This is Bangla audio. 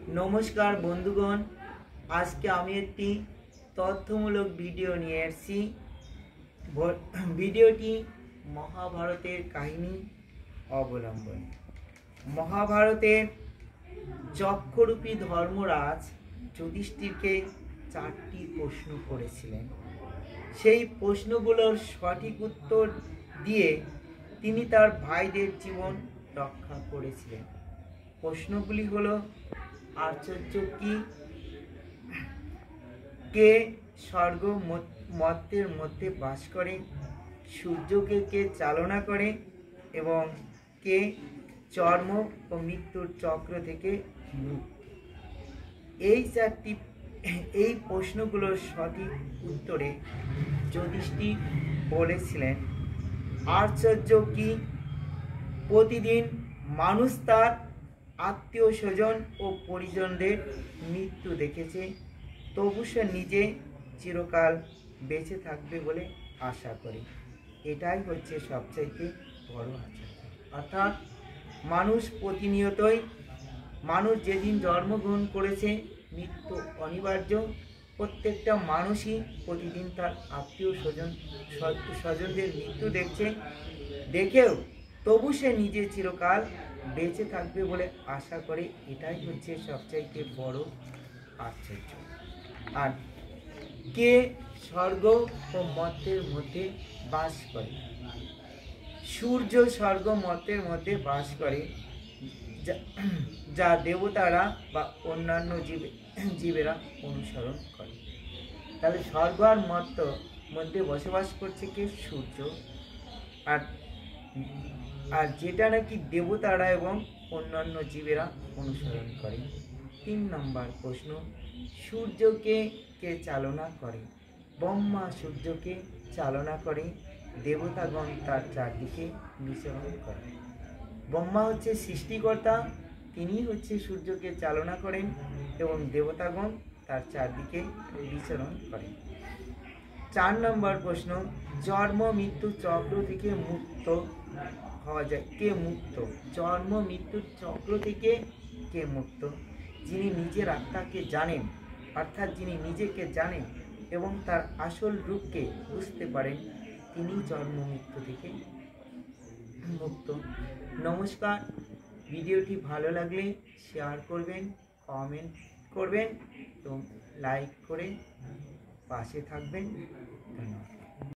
नमस्कार बंधुगण, आज के आमी एकटी तथ्यमूलक भिडियो निये एसेछि। भिडियोटी महाभारतेर काहिनी अवलम्बने। महाभारतेर चक्ररूपी धर्मराज युधिष्ठिरके चारटी प्रश्न करेছিলেন। সেই প্রশ্নগুলোর সঠিক উত্তর দিয়ে তিনি তার ভাইদের জীবন রক্ষা করেছিলেন। প্রশ্নগুলি হলো, आश्चर्य की के स्वर्ग मर्त्य मध्य बास करे, सूर्य के चालना करे एवं के जन्म और मृत्युर चक्र थेके मुक्त। এই চারটি এই প্রশ্নগুলোর সঠিক উত্তরে যুধিষ্ঠির বলেছিলেন, आश्चर्य की प्रतिदिन मानुष तार आत्मीय स्वजन और परिजनদের मृत्यु देखेছে, तबु से निजे चिरकाल बेঁচে থাকবে বলে आशा करे। এটাই হচ্ছে সবচাইতে বড় আশ্চর্য। অর্থাৎ মানুষ প্রতিনিয়তই মানুষ যেদিন জন্মগ্রহণ করেছে মৃত্যু অনিবার্য। প্রত্যেকটা মানুষই প্রতিদিন তার আত্মীয় স্বজনদের মৃত্যু দেখছে, দেখেও তবু সে নিজে চিরকাল বেঁচে থাকবে বলে আশা করে। এটাই হচ্ছে সবচাইতে বড় আশ্চর্য। আর কে স্বর্গ ও মর্ত্যের মধ্যে বাস করে? সূর্য স্বর্গ মর্ত্যের মধ্যে বাস করে, যা দেবতারা বা অন্যান্য জীবেরা অনুসরণ করে। তাহলে স্বর্গ আর মর্ত্য মধ্যে বসবাস করছে কে? সূর্য। আর যেটা নাকি দেবতারা এবং অন্যান্য জীবেরা অনুসরণ করে। 3 নম্বর প্রশ্ন, সূর্যকে কে চালনা করে? ব্রহ্মা সূর্যকে চালনা করে, দেবতাগণ তার চারদিকে বিচরণ করে। ব্রহ্মা হচ্ছে সৃষ্টিকর্তা, তিনি হচ্ছে সূর্যকে চালনা করেন এবং দেবতাগণ তার চারদিকে বিচরণ করেন। 4 নম্বর প্রশ্ন, জন্ম মৃত্যু চক্র থেকে মুক্ত হওয়া যায় কে? মুক্ত। জন্ম মৃত্যুর চক্র থেকে কে মুক্ত? যিনি নিজের আত্মাকে জানেন, অর্থাৎ যিনি নিজেকে জানেন এবং তার আসল রূপকে বুঝতে পারেন, তিনি জন্ম মৃত্যু থেকে মুক্ত। নমস্কার। ভিডিওটি ভালো লাগলে শেয়ার করবেন, কমেন্ট করবেন এবং লাইক করে পাশে থাকবেন। ধন্যবাদ।